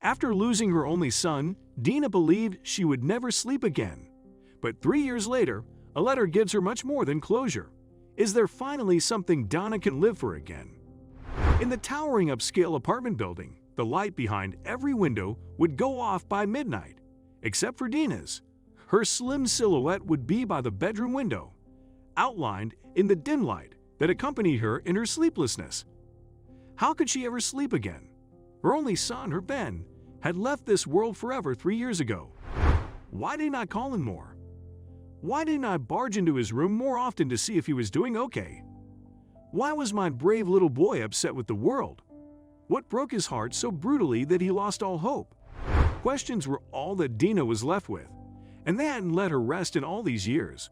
After losing her only son, Dina believed she would never sleep again. But 3 years later, a letter gives her much more than closure. Is there finally something Dina can live for again? In the towering upscale apartment building, the light behind every window would go off by midnight, except for Dina's. Her slim silhouette would be by the bedroom window, outlined in the dim light that accompanied her in her sleeplessness. How could she ever sleep again? Her only son, her Ben, had left this world forever 3 years ago. Why didn't I call him more? Why didn't I barge into his room more often to see if he was doing okay? Why was my brave little boy upset with the world? What broke his heart so brutally that he lost all hope? Questions were all that Dina was left with, and they hadn't let her rest in all these years.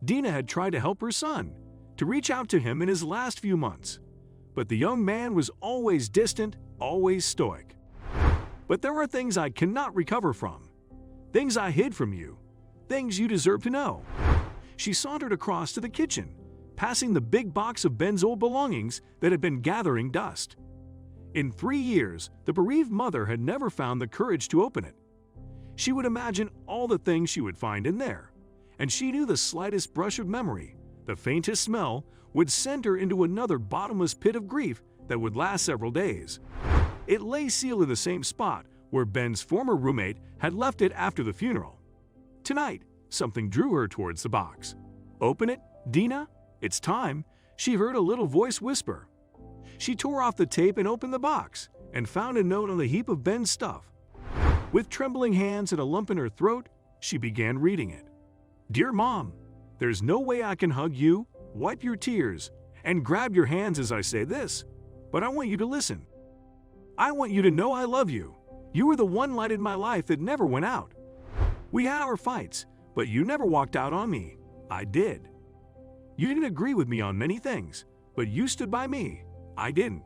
Dina had tried to help her son, to reach out to him in his last few months, but the young man was always distant, always stoic. But there are things I cannot recover from, things I hid from you, things you deserve to know. She sauntered across to the kitchen, passing the big box of Ben's old belongings that had been gathering dust. In 3 years, the bereaved mother had never found the courage to open it. She would imagine all the things she would find in there, and she knew the slightest brush of memory, the faintest smell, would send her into another bottomless pit of grief that would last several days. It lay sealed in the same spot where Ben's former roommate had left it after the funeral. Tonight, something drew her towards the box. "Open it, Dina? It's time," she heard a little voice whisper. She tore off the tape and opened the box, and found a note on the heap of Ben's stuff. With trembling hands and a lump in her throat, she began reading it. "Dear Mom, there's no way I can hug you, wipe your tears, and grab your hands as I say this, but I want you to listen. I want you to know I love you. You were the one light in my life that never went out. We had our fights, but you never walked out on me. I did. You didn't agree with me on many things, but you stood by me. I didn't.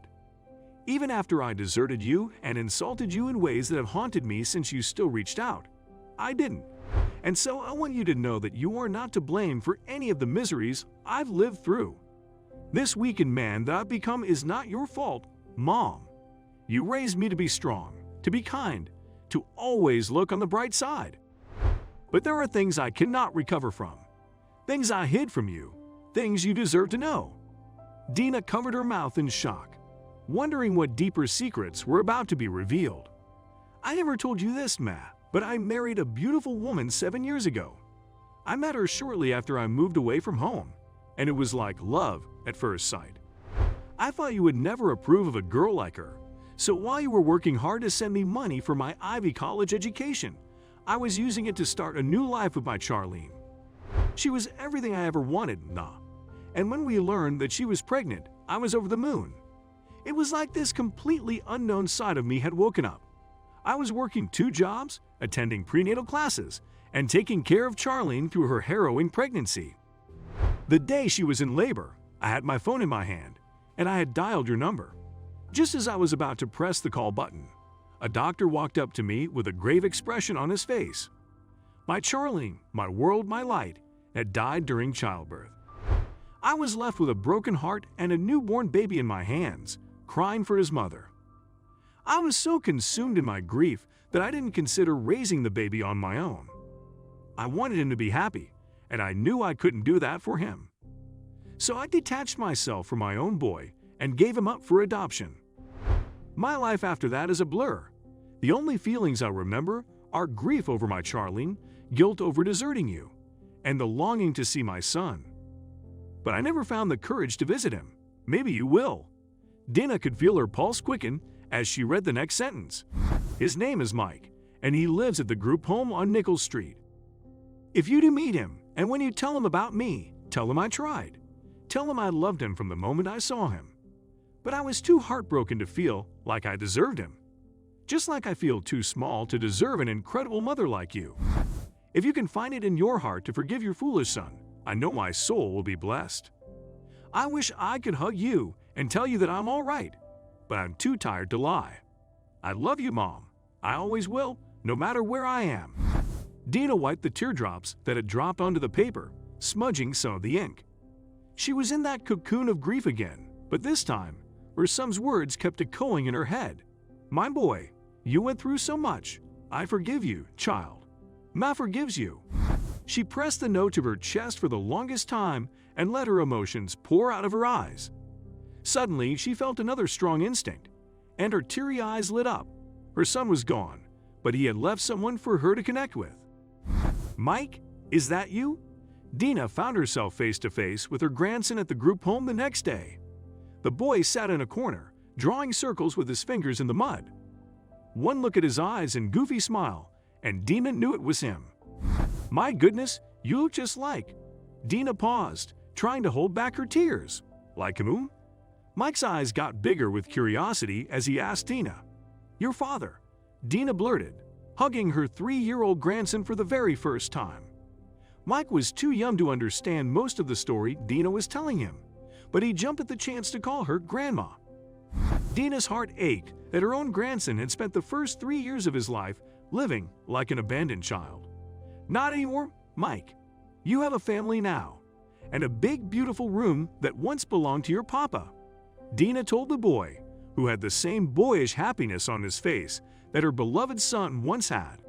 Even after I deserted you and insulted you in ways that have haunted me since you still reached out, I didn't. And so I want you to know that you are not to blame for any of the miseries I've lived through. This weakened man that I've become is not your fault, Mom. You raised me to be strong, to be kind, to always look on the bright side. But there are things I cannot recover from, things I hid from you, things you deserve to know." Dina covered her mouth in shock, wondering what deeper secrets were about to be revealed. "I never told you this, Ma, but I married a beautiful woman 7 years ago. I met her shortly after I moved away from home, and it was like love at first sight. I thought you would never approve of a girl like her, so while you were working hard to send me money for my Ivy College education, I was using it to start a new life with my Charlene. She was everything I ever wanted, nah. And when we learned that she was pregnant, I was over the moon. It was like this completely unknown side of me had woken up. I was working 2 jobs, attending prenatal classes, and taking care of Charlene through her harrowing pregnancy. The day she was in labor, I had my phone in my hand, and I had dialed your number. Just as I was about to press the call button, a doctor walked up to me with a grave expression on his face. My Charlene, my world, my light, had died during childbirth. I was left with a broken heart and a newborn baby in my hands, crying for his mother. I was so consumed in my grief that I didn't consider raising the baby on my own. I wanted him to be happy, and I knew I couldn't do that for him. So I detached myself from my own boy and gave him up for adoption. My life after that is a blur. The only feelings I remember are grief over my Charlene, guilt over deserting you, and the longing to see my son. But I never found the courage to visit him. Maybe you will." Dina could feel her pulse quicken as she read the next sentence. "His name is Mike, and he lives at the group home on Nichols Street. If you do meet him, and when you tell him about me, tell him I tried. Tell him I loved him from the moment I saw him. But I was too heartbroken to feel like I deserved him. Just like I feel too small to deserve an incredible mother like you. If you can find it in your heart to forgive your foolish son, I know my soul will be blessed. I wish I could hug you and tell you that I'm all right, but I'm too tired to lie. I love you, Mom. I always will, no matter where I am." Dina wiped the teardrops that had dropped onto the paper, smudging some of the ink. She was in that cocoon of grief again, but this time, her son's words kept echoing in her head. "My boy, You went through so much. I forgive you, child. Ma forgives you." She pressed the note to her chest for the longest time and let her emotions pour out of her eyes. Suddenly, she felt another strong instinct, and her teary eyes lit up. Her son was gone, but he had left someone for her to connect with. "Mike, is that you?" Dina found herself face to face with her grandson at the group home the next day. The boy sat in a corner, drawing circles with his fingers in the mud. One look at his eyes and goofy smile, and Dina knew it was him. "My goodness, you look just like." Dina paused, trying to hold back her tears. "Like whom?" Mike's eyes got bigger with curiosity as he asked Dina. "Your father," Dina blurted, hugging her 3-year-old grandson for the very first time. Mike was too young to understand most of the story Dina was telling him, but he jumped at the chance to call her Grandma. Dina's heart ached that her own grandson had spent the first 3 years of his life living like an abandoned child. "Not anymore, Mike. You have a family now, and a big, beautiful room that once belonged to your papa," Dina told the boy, who had the same boyish happiness on his face that her beloved son once had.